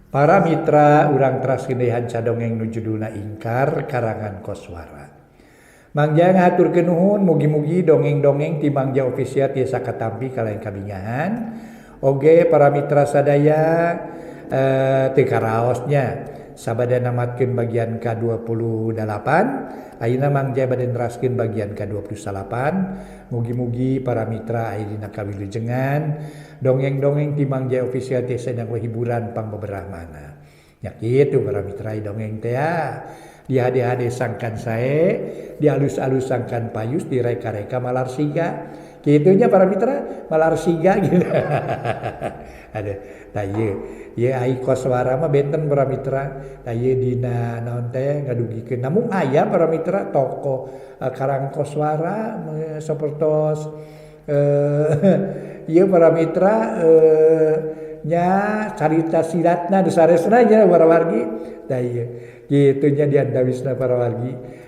Para mitra urang teraskeun deui hanca dongeng nu judulna Ingkar karangan Koswara. Mangja ngaturkeun nuhun mugi-mugi dongeng-dongeng ti Mangja Official tiasa katampi kalayan kabingahan. Oge para mitra sadaya teu karaosnya sabada namatkeun bagian ke-28 ayeuna Mangja bade neraskeun bagian ke-28. Mugi-mugi para mitra aya dina kawilujengan dongeng-dongeng ti Mangja Official teh sadang hiburan pangbeberahmana. Nya kitu para mitra dongeng teh di hade-hade sangkan sae, di alus-alus sangkan payus, di reka-reka malar siga. Kitunya para mitra malar siga gitu. Ada tah ieu ai Koswara mah benten para mitra. Tah ieu dina naon teh ngadugikeun namun aya para mitra toko karang Koswara sapertos ieu para mitra nya carita siratna nu saresna nya para wargi. Tah ieu kitunya diandawisna para wargi.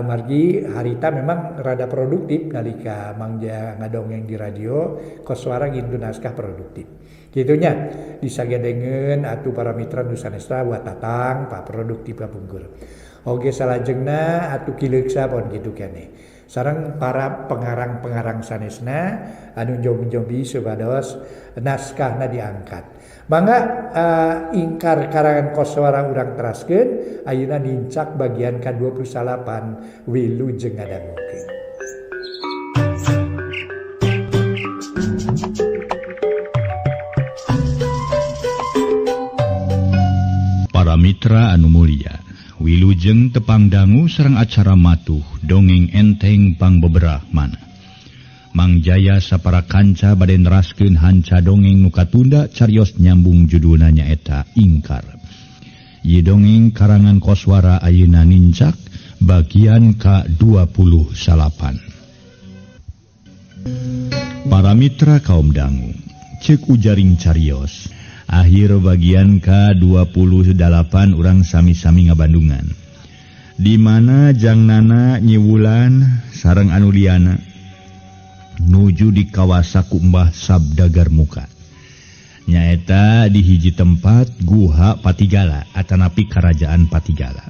Margi harita memang rada produktif nalika Mangja ngadongeng di radio Koswara ngintu naskah produktif. Kitunya disagedengeun atuh para mitra nu sanesna buat tatang pa produktif kapungkur. Oge salajengna atuh kileuksa pon kitu keneh. Sareng para pengarang-pengarang sanesna anu jobi-jobi supados naskahna diangkat. Mangga Ingkar karangan Koswara urang teraskeun ayeuna dincak bagian ke-28 wilujeng ngadangukeun. Para mitra anu mulia, wilujeng tepang dangu sareng acara matuh dongeng enteng pangbeberahmana. Mangjaya sapara kanca bade neraskeun hanca dongeng nu katunda carios nyambung judulna nyaeta Ingkar. Ieu dongeng karangan Koswara ayeuna nincak bagian ke-28. Para mitra kaum dangu, ceuk ujaring carios. Akhir bagian ke-28 urang sami-sami ngabandungan. Di mana jangnana nyiwulan sareng anu liana nuju di kawasaku Mbah Sabdagarmuka. Nyaeta di hiji tempat Guha Patigala atanapi Karajaan Patigala.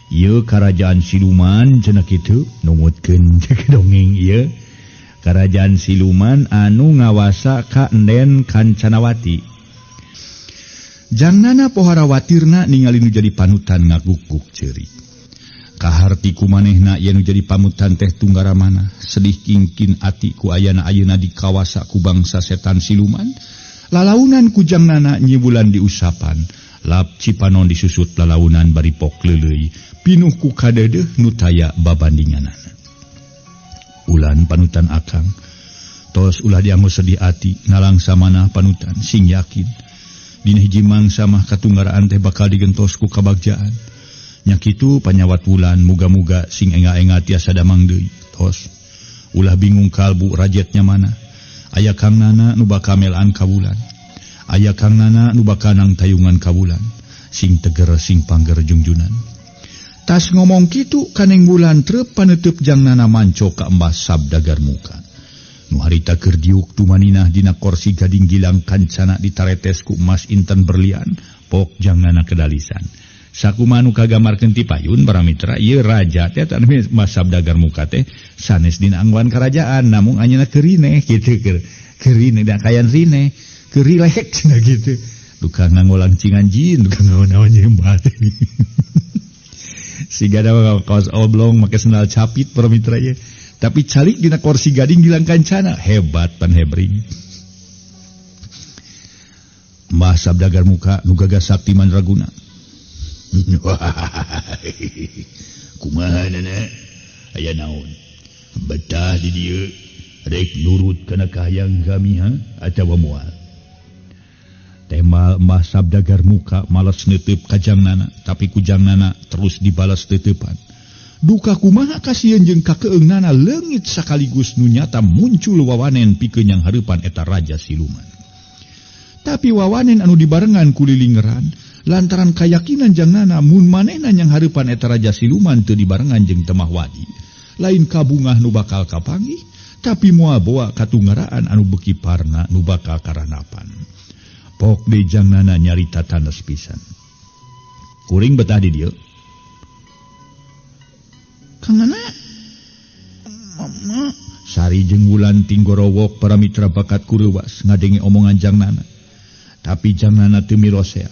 Ieu Karajaan Siluman cenah kitu numutkeun dongeng ieu. Karajaan Siluman anu ngawasa ka Enden Kancanawati. Jangnana pohara watirna ningali nu jadi panutan ngagukuk ceuri. Kaharti kumanehna yen jadi pamutan teh Tunggaramana sedih kingkin ati ku ayeuna di kawasa ku bangsa setan siluman lalaunan ku jangnana nyibulan diusapan lap cipanon disusut lalaunan bari pok leuleuy pinuh ku kadedeuh nu taya babandinganana. Ulan panutan akang tos ulah dianggo sedih ati nalangsa manah panutan sing yakin dina hiji mangsa mah katunggaraan teh bakal digentos ku kabagjaan. Nya kitu panyawat wulan muga-muga sing enga-enga tiasa damang deui. Tos ulah bingung kalbu rajetnya mana. Aya kang nana nu bakal melaan ka wulan. Aya kang nana nu bakal nang tayungan ka wulan. Sing teger sing pangger jungjunan. Tas ngomong kitu kaneng wulan trep paneuteub jangnana manco ka Mbah Sabdagarmuka. Nu harita keur diuk tumaninah dina kursi gading gilang kancana ditaretes ku emas inten berlian pok jangnana kedalisan. Sakumaha nu kagamarkeun ti payun para mitra ieu raja teh anu Mbah Sabdagarmuka teh sanes dina anggoan karajaan namun anjeunna keurine kitu keur rine da kayan rine keur rilek cenah kitu duka nganggo lancingan jin duka naon-naon nyembah teh siga da kaos oblong make sendal capit para mitra ieu tapi calik dina kursi gading gilang kancana hebat pan hebring. Mbah Sabdagarmuka nu gagah sakti mandraguna. Kumaha nana aya naon betah di dieu rek nurut kana kahayang kami atawa moal. Tema Mbah Sabdagarmuka malas neuteup ka jangnana tapi ku jangnana terus dibalas teutepan. Duka kumaha kasieun jeung kakeungnana leungit sakaligus nu nyata muncul wawanen pikeun yang hareupan eta Raja Siluman. Tapi wawanen anu dibarengan ku lilingeran lantaran keyakinan jangnana mun manehna yang hareupan eta Raja Siluman teu dibarengan jeung temah wadi lain kabungah nu bakal kapanggih tapi moal boa katunggaraan anu beki parna nu bakal karanapan. Pok dejang nana nyarita tandas pisan. Kuring betah di dieu. Kangana mama Sari jeung Wulan tinggorowok para mitra bakat kureuwas ngadenge omongan jangnana. Tapi jangnana teu mirosea.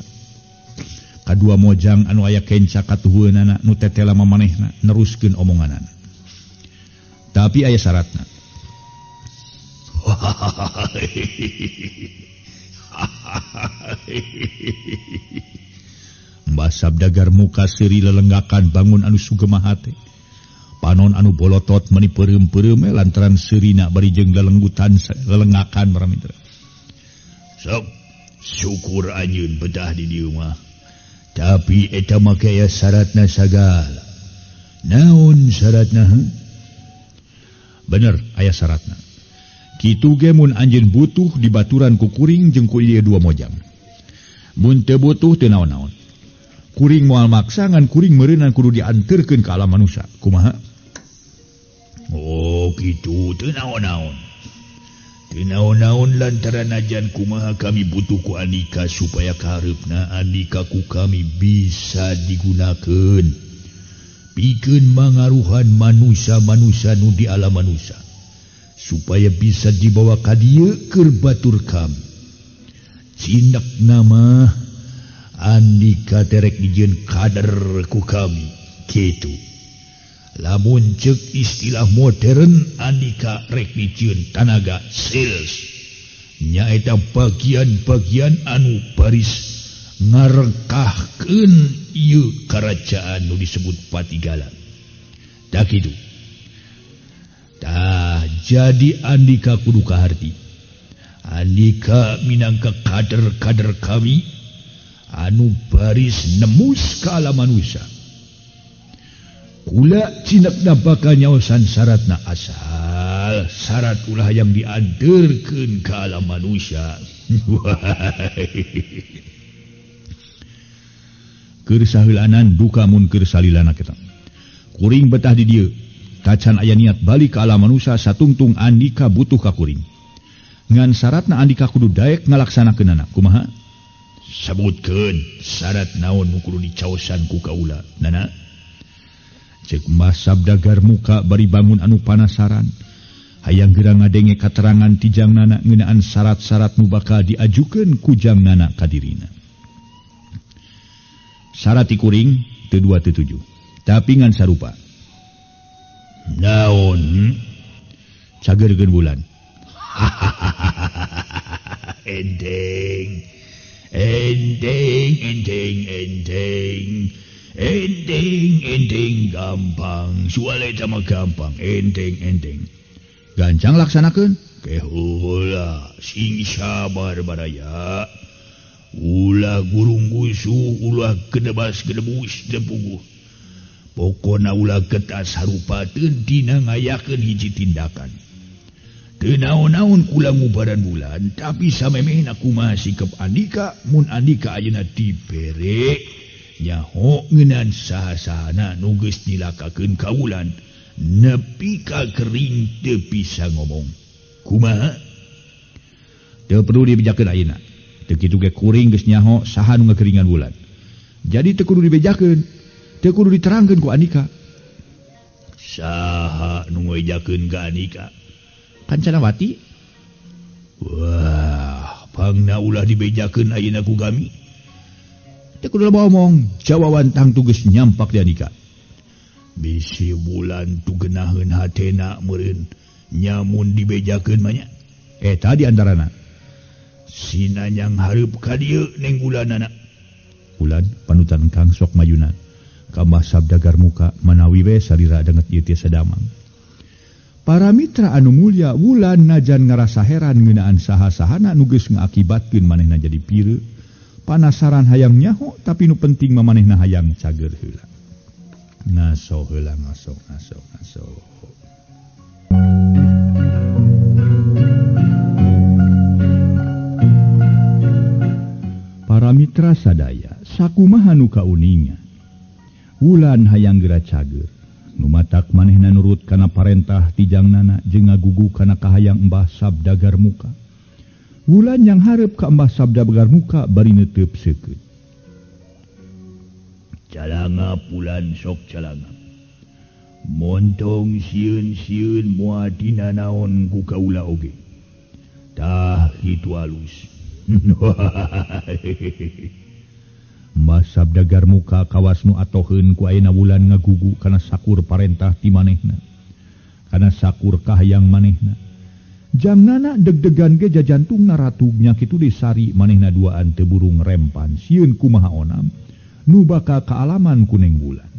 Kadua mojang anu aya kenca katuheueunana nu tetela mamanehna neruskeun omonganana. Tapi aya syaratna. Mbah Sabdagar muka seuri lelenggakan bangun anu sugemaha teh. Panon anu bolotot meni peureum-peureum lantaran seurina bari jeung lelenggakan para mitra. Sok syukur anjeun bedah di dieu mah. Tapi eta make aya syaratna sagala. Naon syaratna? Bener aya syaratna. Kitu ge mun anjeun butuh dibaturan ku kuring jeung ku ieu dua mojang. Mun teu butuh teu naon-naon. Kuring moal maksa ngan kuring meureunna kudu dianterkeun ka alam manusia. Kumaha? Oh kitu teu naon-naon. Teu naon-naon lantaran ajan kumaha kami butuh ku Andika supaya kahareupna Andika ku kami bisa digunakeun pikeun mangaruhan manusia-manusia nu di alam manusia supaya bisa dibawa ka dieu keur batur kami. Cindak nama Andika terek dijieun kader ku kami kitu. Lamun ceuk istilah modern Andika rek dijieun tanaga sales. Nyaeta bagian-bagian anu baris ngarekahkeun ieu karajaan nu disebut Patigala. Da kitu. Tah jadi Andika kudu kaharti. Andika minangka kader-kader kami anu baris nembus ka alam manusia. Kula cinakna bakal nyaosan syaratna asal syarat ulah yang dianterkeun ka alam manusia. Keur saheulanan duka mun keur salilana kita. Kuring betah di dieu. Tacan aya niat balik ka alam manusia satungtung Andika butuh ka kuring. Ngan syaratna Andika kudu daek ngalaksanakeunana. Kumaha? Sabutkeun syarat naon nu kudu dicaosan ku kaula. Nana? Cek Mbah Sabdagar muka bari bangun anu panasaran. Hayang geura ngadenge katerangan ti jangnana ngeunaan syarat-syarat nu bakal diajukeun ku jangnana ka dirina. Syarat ti kuring teu dua teu tujuh, tapi ngan sarupa. Naon? Cageurkeun Wulan. Endeng. Endeng gampang. Soal eta mah gampang. Endeng. Gancang laksanakeun. Keheula sing sabar baraya. Ulah gurung gusu, ulah kedebas-kedebus depuguh. Pokona ulah getas harupateun dina ngayakeun hiji tindakan. Teu naon-naon kula ngubaran Wulan, tapi samemehna kumaha sikep Andika mun Andika ayeuna dibere nyaho ngeunaan saha-sahana nu geus nilakakeun ka Wulan nepi ka kering teu bisa ngomong. Kumaha? Teu perlu dibejakeun ayeuna. Teu kitu ge kuring geus nyaho saha nu ngakeringan Wulan. Jadi teu kudu dibejakeun, teu kudu diterangkeun ku Andika. Saha nu ngejakeun ka Andika? Kancanawati. Wah, pangna ulah dibejakeun ayeuna ku kami. Teu kudu ngomong, jawaban tang tugas nyampak di Andika. Bisi Wulan tugenaheun hatena meureun nyamun dibejakeun mah nya. Eta di antarana. Sinanyang hareup ka dieu neng Wulanana. Wulan panutan Kang sok mayuna. Ka Mbah Sabdagar muka manawi we salira denget ieu teh sadamang. Para mitra anu mulya Wulan najan ngarasa heran ngeunaan saha-sahana nu geus ngaakibatkeun manehna jadi pireu. Panasaran hayang nyaho tapi nu penting mamanehna hayang cager heula. Ngaso heula ngaso. Para mitra sadaya sakumaha nu kauningan. Wulan hayang geura cager. Numatak manehna nurut kana parentah ti jangnana jeung ngagugu kana kahayang Mbah Sabdagar muka. Wulan yang harap ke Mbah Sabda Dagar Muka bari netep seukeut. Calangap bulan sok calangap. Montong sieun-sieun moal dina naon ku kaula oge. Tah kitu alus. Mbah Sabda Dagar Muka kawas nu atoheun ku ayeuna wulan ngagugu kana sakur parentah ti manehna. Kana sakur kahayang manehna. Jangnana deg-degan ge jajantungna ratugnya kitu disari manehna duaan teu burung rempan sieun kumaha onam nu bakal kaalaman kuning bulan.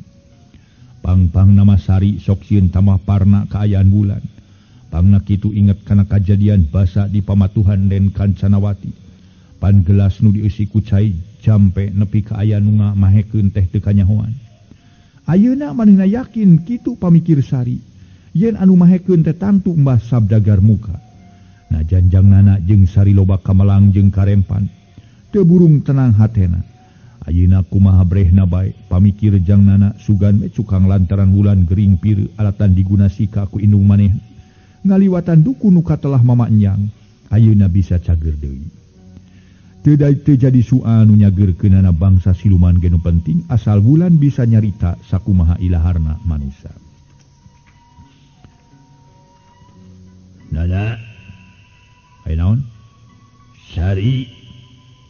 Pang-pang nama sari sok sieun tambah parna kaayaan bulan. Pangna kitu inget kana kajadian basa di pamatuhan den Kancanawati. Pan gelas nu dieusi ku cai jampe nepi ka aya nu ngamahekeun teh teu kanyahoan. Ayeuna manehna yakin kitu pamikir sari. Yen anu mahekeun teh tangtu Mbah Sabda Dagar Muka. Najan jangnana jeung sari loba kamelang jeung karempan. Teu burung tenang hatena. Ayeuna kumaha brehna bae pamikir jangnana sugan we cukang lantaran wulan gering pieu alatan digunasika ku indung maneh. Ngaliwatan dukun nu katelah mama enyang. Ayeuna bisa cager deui. Teu jadi soal nu nyageurkeunana bangsa siluman ge nu penting asal wulan bisa nyarita sakumaha ilaharna manusia. Nana, aya naon? Sari,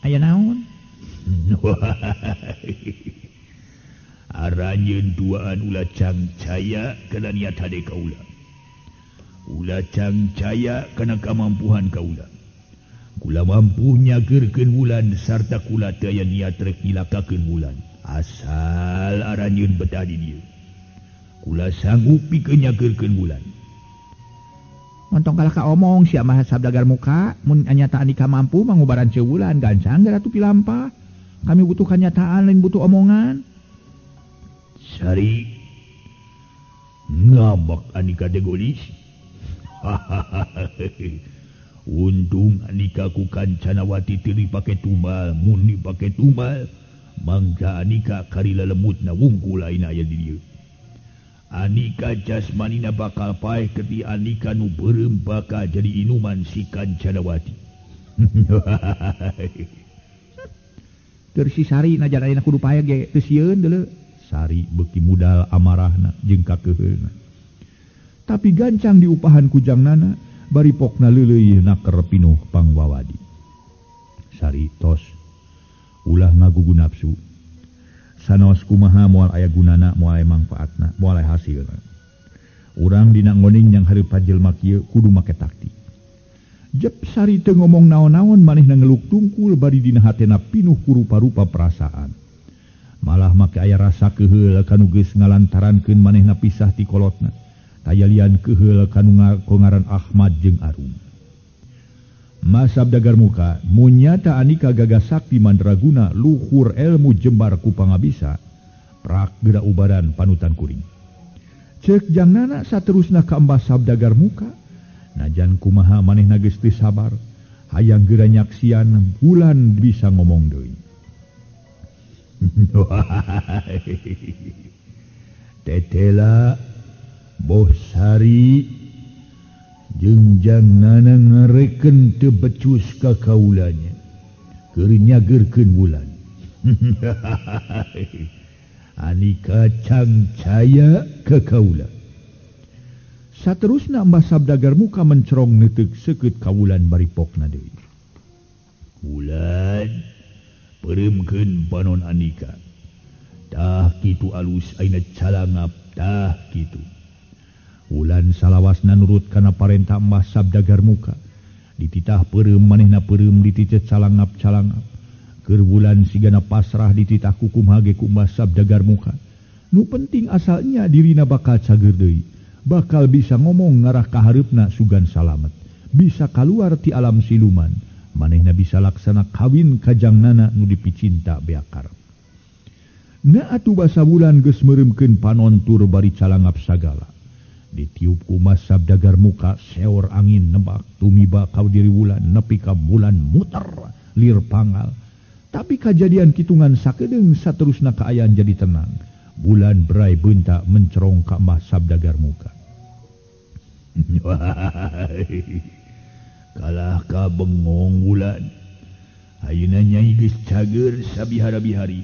aya naon? Aranjeun duaan ulah cangcaya kana niat hade kaula. Ulah cangcaya kana kamampuhan kaula. Kula mampu nyageurkeun wulan sarta kula teu aya niat rek nyilakakeun wulan. Asal aranjeun betah di dieu. Kula sanggup pikeun nyageurkeun wulan. Montong kalah ka omong sia Mbah Sabda Dagar Muka mun anyata andika mampu mangubaran ceuwulan gancang gara tu pilampah. Kami butuh kenyataan lain butuh omongan. Sari ngambak Andika degolis. Untung Andika ku Kancanawati teu dipake tumbal, mun dipake tumbal mangga Andika karila lemutna wungkul lain aya di dieu. Andika jasmanina bakal paeh keti Andika nu beureum bakal jadi inuman si Kancanawati. Keur si Sari najan ayeuna kudu paeh ge teu sieun deuleu. Sari beuki mudal amarahna jeung kakeuheulna. Tapi gancang diupahan ku jangnana bari pokna leuleuy naker pinuh pangwawadi. Sari tos ulah ngagugu nafsu. Sanos kumaha moal aya gunana, moal aya mangfaatna, moal aya hasilna. Urang dina ngoning yang hareupa jelema kieu kudu make taktik. Jep Sari teu ngomong naon-naon manehna ngeluk tungkul bari dina hatena pinuh ku rupa-rupa perasaan. Malah make aya rasa keheul kanu geus ngalantarankeun manehna pisah ti kolotna. Tayalian keheul kanu ngaran Ahmad jeung Arum. Mbah Sabda Dagar Muka munyata Andika gagah sakti mandraguna luhur ilmu jembar ku pangabisa prak geura ubaran panutan kuring. Ceuk jangnana saterusna ka Mbah Sabda Dagar Muka najan kumaha manehna geus teu sabar hayang geura nyaksian bulan bisa ngomong deui. Tetela Boh Sari jeung jangnana ngareken teu becus ka kaulanya keur nyageurkeun wulan. Andika cangcaya ka kaula. Saterusna Mbah Sabda Dagar Muka mencerong neuteuk seukeut ka wulan bari pokna deui. Wulan peureumkeun panon Andika. Tah kitu alus ayeuna calangap tah kitu. Wulan salawasna nurut kana parentah Mbah Sabda Dagar Muka. Dititah peureum manehna peureum dititeh calangap-calangap. Keur wulan sigana pasrah dititah kukum hage ku Mbah Sabda Dagar Muka. Nu penting asalnya dirina bakal cager deui. Bakal bisa ngomong ngarah ka hareupna sugan salamet. Bisa kaluar ti alam siluman. Manehna bisa laksana kawin ka jangnana nu dipicinta beakar. Na atuh basa wulan geus meureumkeun panon tur bari calangap sagala. Ditiup ku Mbah Sabda Dagar Muka seor angin nebak tumiba ka diri wulan nepi ka bulan muter lir pangal. Tapi kejadian kitungan sakedeung saterusna kaayaan jadi tenang. Bulan berai beunta mencerong ka Mbah Sabda Dagar Muka. kalah ka bengong bulan ayeuna nyai geus cager sabihara-bihari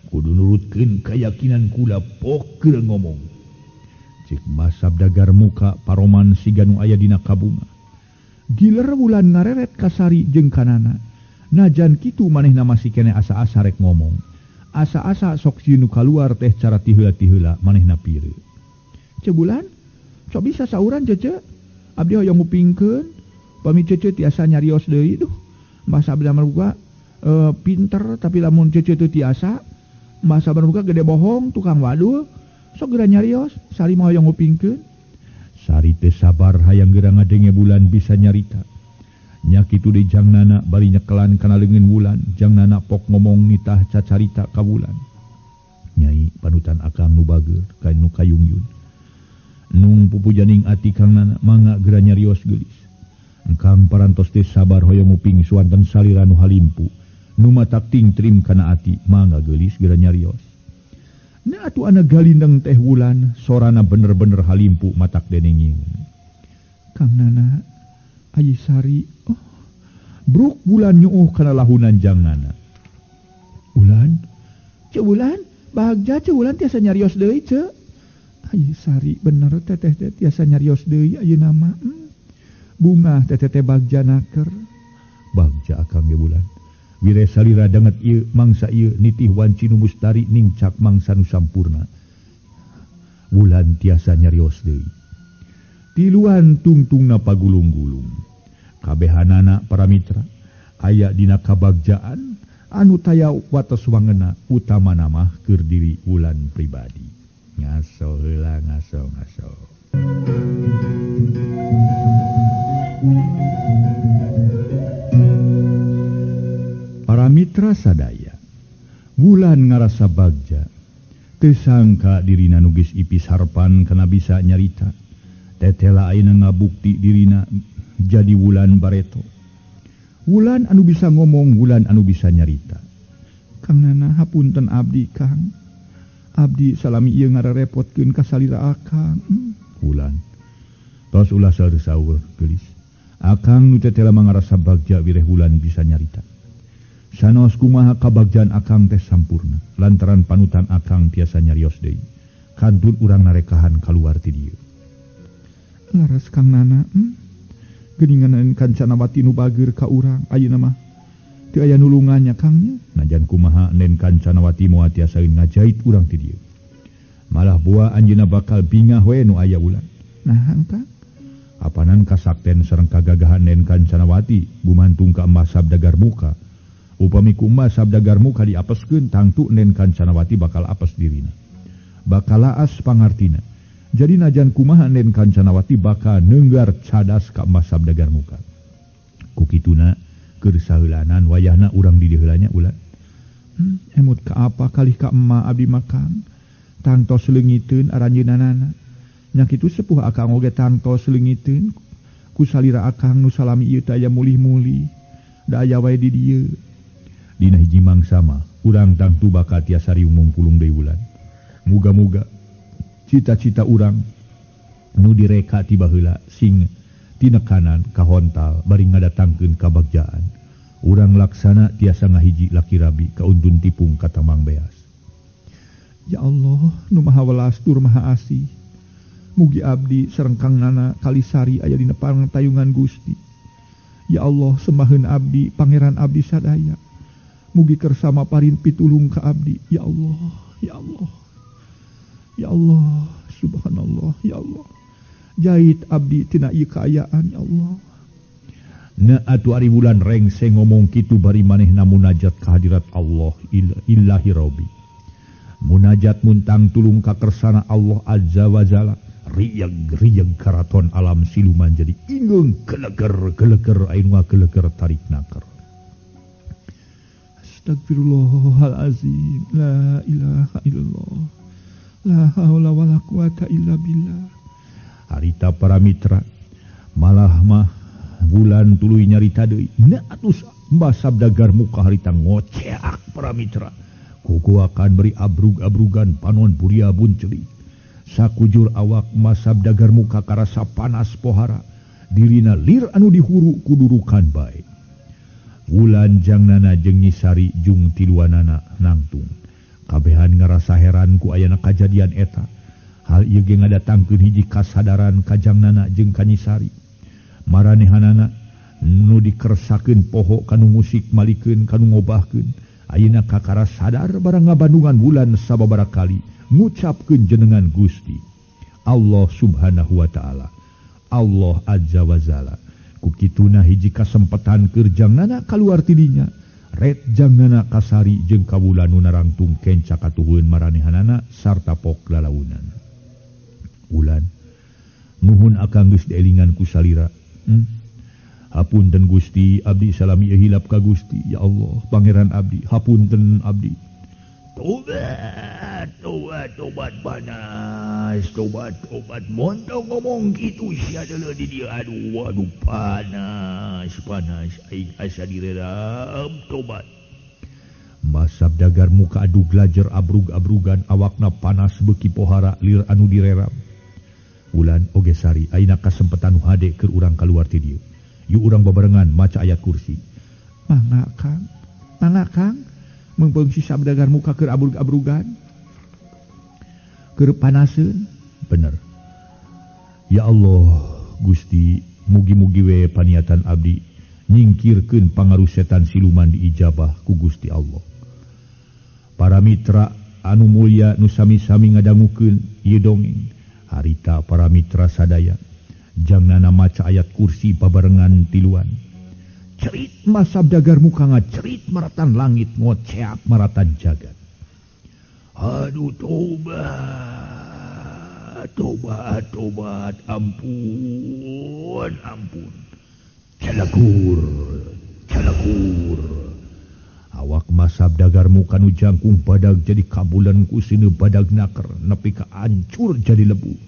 kudu nurutkeun keyakinan kula pokeur ngomong cik Mas Sabdagar muka paroman siga nu aya dina kabunga giler bulan ngareret kasari jeung kanana najan kitu manehna masih kene asa-asa rek ngomong asa-asa sok sieun nu kaluar teh cara tiheula-tiheula manehna pieu ce bulan sok bisa sauran cece abdi hoyong ngupingkeun pami cece tiasa nyarios deui duh Mbah Sabda Marbuka pinter tapi lamun cece teu tiasa Mbah Sabda Marbuka gede bohong tukang wadul sok geura nyarios sari mah hoyong ngupingkeun sari teh sabar hayang geura ngadenge bulan bisa nyarita nya kitu deui jangnana bari nyekelan kana leungeun bulan jangnana pok ngomong nitah cacarita ka bulan nyai panutan akang nu bageur ka nu kayungyun nung pupujaning ati kang nana mangga geura nyarios geulis engkang parantos teh sabar hoyong nguping suanten salira nu halimpu nu matak tingtrim kana ati mangga geulis geura nyarios na atuh ana galindeng teh wulan sorana bener-bener halimpu matak denenging kang nana ayi sari bruk bulan nyuuh kana lahunan jangnana bulan ce bulan bagja ce bulan tiasa nyarios deui ce ayi sari bener teteh tiasa nyarios deui ayeuna mah bunga teteh bagja naker bagja akang ge bulan wire salira danget ieu mangsa ieu nitih wanci nu mustari ningcak mangsa nu sampurna bulan tiasa nyarios deui tiluan tungtungna pagulung-gulung kabehanana para mitra aya dina kabagjaan anu taya wates wangena utamana mah keur diri bulan pribadi ngaso heula ngaso para mitra sadaya bulan ngarasa bagja teu sangka dirina nu geus ipis harpan kana bisa nyarita tetela ayeuna ngabukti dirina jadi wulan bareto wulan anu bisa ngomong wulan anu bisa nyarita kang nana hapunten abdi kang abdi salami ieu ngarerepotkeun ka salira akang wulan tos ulah saur geulis akang nu tetela mangarasa bagja wireh wulan bisa nyarita sanos kumaha kabagjaan akang teh sampurna lantaran panutan akang tiasa nyarios deui kantun urang narekahan kaluar ti dieu laras kang nana geuningan Kancanawati nu bageur ka urang ayeuna mah teu aya nulungannya kangnya najan kumaha nen Kancanawati moal tiasa ngajait urang ti dieu malah boa anjeunna bakal bingah we nu aya ulan nahan kang apanan kasakten sareng kagagahan nen Kancanawati gumantung ka Mbah Sabdagar muka upami ku Mbah Sabdagar muka diapeskeun tangtu nen Kancanawati bakal apes dirina bakal laas pangartina jadi najan kumaha nen Kancanawati bakal neunggar cadas ka Mbah Sabdagar muka ku kituna keur saheulanan wayahna urang di dieu heulanya ulan emut ka apa kalih ka emma abdi makang tangtos leungiteun aranjeunanana nya kitu sepuh akang oge tangtos leungiteun ku salira akang nu salami ieu teh aya mulih-mulih da aya wae di dieu dina hiji mangsa mah urang tangtu bakal tiasa riung mungpulung deui ulan muga-muga cita-cita urang nu direka ti baheula sing tinekanan kahontal bari ngadatangkeun kabagjaan urang laksana tiasa ngahiji laki rabi kauntun tipung katamang beas ya Allah nu maha welas tur maha asih mugi abdi sareng kang nana kalisari aya dina pangtayungan Gusti ya Allah sembaheun abdi pangeran abdi sadaya mugi kersama parin pitulung ka abdi ya Allah ya Allah ya Allah, subhanallah, ya Allah. Jahit abdi tina ieu kaayaan, ya Allah. Na atu ari bulan rengse ngomong kitu bari manehna munajat ka hadirat Allah illahi rabbi. Munajat muntang tulung ka kersana Allah azza wa jalla. Riyag karaton alam siluman jadi ingeung geleger anu geleger tarik nakar. Astagfirullahalazim. La ilaha illallah. La haula wala quwata illa billah. Harita para mitra malah mah bulan tuluy nyarita deui na atus Mbah Sabdagar muka harita ngoceak para mitra kuku akan beri abrug-abrugan panon buria bunceli sakujur awak Mbah Sabdagar muka karasa panas pohara dirina lir anu dihuru kudurukan baik. Wulan jangnana jeung nyisari jung tiluanana nangtung. Kabehan ngerasa heran ku ayana kajadian eta. Hal ieu ge ngadatangkeun hiji kasadaran ka jangnana jeung ka nyisari. Maranehanana nu dikersakeun poho kanu musik malikeun kanu ngobahkeun. Ayeuna kakara sadar barang ngabandungan wulan sababaraha kali ngucapkeun jenengan Gusti Allah Subhanahu wa taala. Allah Azza wa Jalla. Ku kituna hiji kasempetan keur jangnana kaluar ti dinya. Ret jangnana kasari jeung kawulan nu narangtung kenca katuhun maranehanana sarta pok lalaunan. Ulan nuhun akang geus dielingan ku salira. Hapunten Gusti, abdi salami hilap ka Gusti. Ya Allah, pangeran abdi, hapunten abdi. Tobat panas, tobat montong ngomong gitu sia adalah di dia. Aduh panas aing asa direram tobat. Mbah Sabdagar muka adu glajer abrug-abrugan awakna panas beuki pohara lir anu direram. Ulan oge sari ayeuna kasempetan nu hade keur urang kaluar ti dieu. Yu urang babarengan maca ayat kursi. Mangga Kang mengpeung si Sabdagar muka keur abrug-abrugan. Keur panaseun bener. Ya Allah Gusti, mugi-mugi we paniatan abdi nyingkirkeun pangaruh setan siluman diijabah ku Gusti Allah. Para mitra anu mulya nu sami-sami ngadangukeun ieu dongeng. Harita para mitra sadaya jangnana maca ayat kursi babarengan tiluan. Cerit Mas Sabdagar muka ngacerit maratan langit ngoceap maratan jagat. Aduh tobat ampun. Calakur. Awak Mas Sabdagar muka nu jangkung badag jadi kabulan kusine badag naker nepi ka ancur jadi lebu.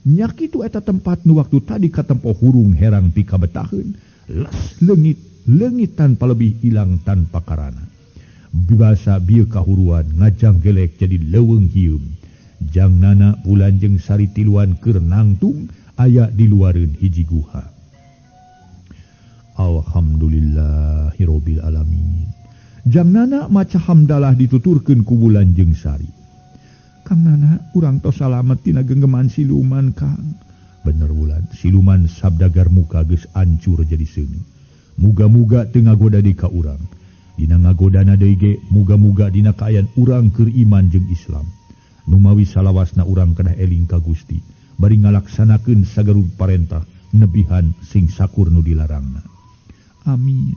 Nyakitu eta tempat nu waktu tadi katempo hurung herang pika betaheun. Las leungit tanpa lebih hilang tanpa karana. Bibasa bieu kahuruan ngajang gelek jadi leuweung hieum. Jangnana bulan jeung sari tiluan keur nangtung aya di luareun hiji guha. Alhamdulillahirabbil alamin. Jangnana maca hamdalah dituturkeun ku bulan jeung sari. Kang Nana urang tos salamet tina genggeman siluman Kang. Bener Wulan, siluman Sabdagar muka geus ancur jadi seuneu. Muga-muga teu ngagoda deui ka urang. Dina ngagodana deui ge muga-muga dina kaayaan urang keur iman jeung Islam. Numawi salawasna urang kedah eling ka Gusti bari ngalaksanakeun sagarung parentah nebihan sing sakur nu dilarangna. Amin.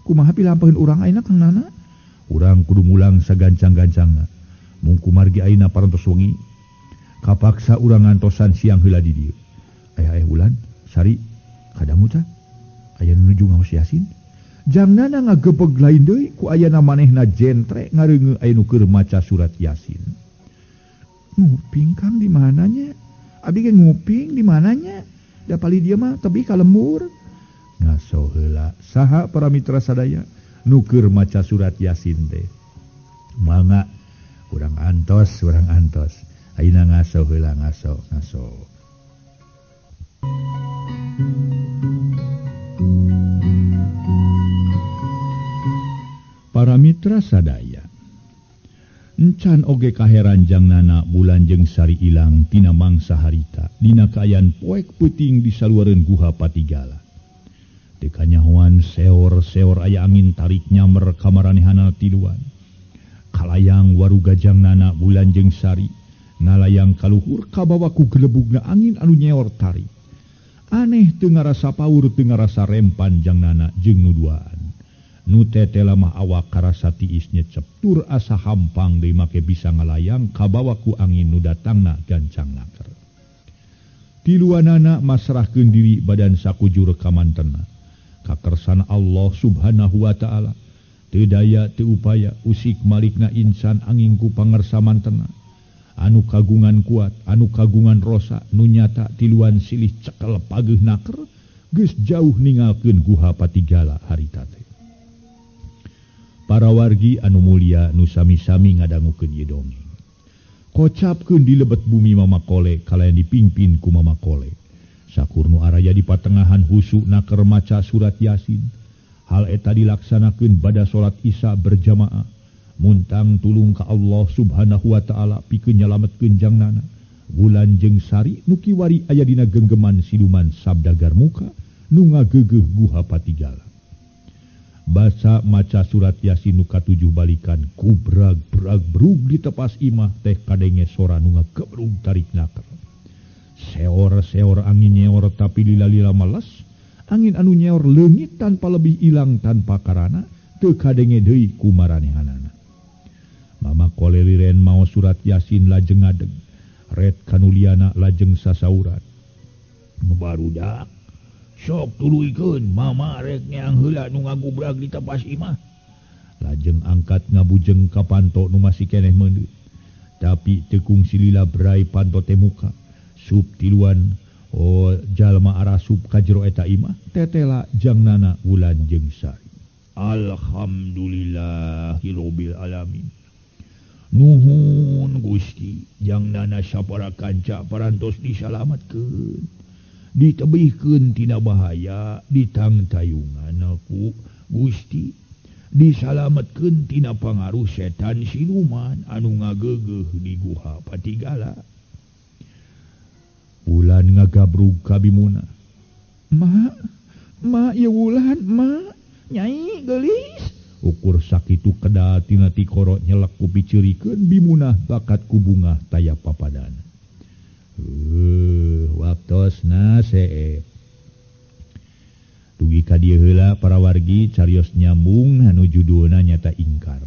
Kumaha pilampaheun urang ayeuna Kang Nana? Urang kudu mulang sagancang-gancangna. Mung kumargi ayeuna parantos wengi kapaksa urang ngantosan siang heula di dieu. Aya Wulan, sari kadangu tah? Aya nuju ngaos Yasin. Jangnana ngagebeg lain deui ku ayana manehna jentre ngareungeun aya nu keur maca surat Yasin. Nguping Kang di mananya? Abdi ge nguping di mananya? Da pali dieu mah tebih ka lembur. Ngaso heula saha para mitra sadaya nu keur maca surat Yasin teh. Mangga urang antos. Ayeuna ngaso heula ngaso. Para mitra sadaya encan oge kaheran jangnana bulan jeung sari ilang tina mangsa harita dina kaayaan poek peuting di saluareun guha Patigala. Teu kanyahoan seor aya angin tarik nyamer ka maranehana tiluan. Kalayang waruga jangnana bulan jeung sari ngalayang kaluhur kabawa ku gelebugna angin anu nyeor tarik. Aneh teu ngarasa paur teu ngarasa rempan jangnana jeung nuduaan. Nu tetela mah awak karasa tiis nyecep tur asa hampang deui make bisa ngalayang kabawa ku angin nu datangna gancang naker. Tiluanana masrahkeun diri badan sakujur kamantenna ka kersana Allah Subhanahu wa taala. Teu daya teu upaya usik malikna insan angin ku pangersa mantenna. Anu kagungan kuat, anu kagungan rosa, nu nyata tiluan silih cekel pageuh naker geus jauh ninggalkeun guha Patigala harita teh. Para wargi anu mulia nu sami-sami ngadangukeun ieu dongeng. Kocapkeun di lebet bumi Mama Kole kalayan dipingpin ku Mama Kole. Sakurnu araya di patengahan husuk naker maca surat Yasin. Hal eta dilaksanakeun bada salat Isya berjamaah. Muntang tulung ka Allah Subhanahu wa taala pikeun nyalametkeun jangnana. Wulan jeung sari nu kiwari aya dina genggeman siluman sabda Garmuka nu ngageugeuh guha Patigala. Baca maca surat Yasin nu katujuh balikan ku brag-brag brug di tepas imah teh kadenge sora nu ngagebrug tarik naker. Seor-seor angin nyeor tapi lila-lila malas, angin anu nyeor leungit tanpa lebih ilang tanpa karana teu kadenge deui ku maranehanana. Mama koleliren mau surat Yasin lajeng ngadeg, red kanuliana lajeng sasauran. Nu barudak, sok tuluikeun mama rek ngeang heula nu ngagubrag di tepas imah. Lajeng angkat ngabujeng ka panto nu masih keneh meundeut. Tapi teu kungsi lila berai panto teh muka. Sup tiluan jalma arasup ka jero eta imah tetela jangnana wulan jeung sari. Alhamdulillahirabbil alamin. Nuhun Gusti, jangnana sapara kanca parantos disalametkeun. Ditebihkeun tina bahaya ditangtayungan aku Gusti. Disalametkeun tina pangaruh setan siluman anu ngageugeuh di guha Patigala. Wulan ngagabrug ka bimuna. Ma ieu Wulan, ma, Nyai geulis. Ukur sakitu kedah tina ti koro nyelek ku piceurikeun bimuna bakat ku bunga taya papadana. Waktosna seep. Dugi ka dieu heula para wargi carios nyambung anu judulna nyata ingkar.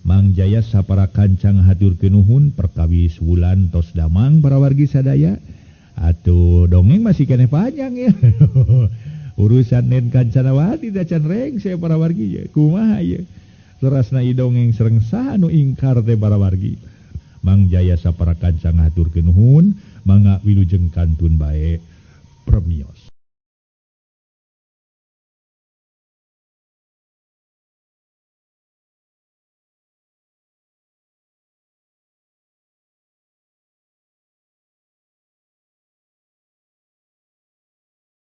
Mang Jaya sapara kancang haturkeun nuhun perkawis Wulan tos damang para wargi sadaya. Atuh dongeng masih keneh panjang ya. Urusan nen Kancanawati da can rengse para wargi ya. Kumaha ya. Lerasna ieu dongeng sareng saha nu ingkar teh para wargi. Mang Jaya sapara kancang haturkeun nuhun, mangga wilujeng kantun bae premios.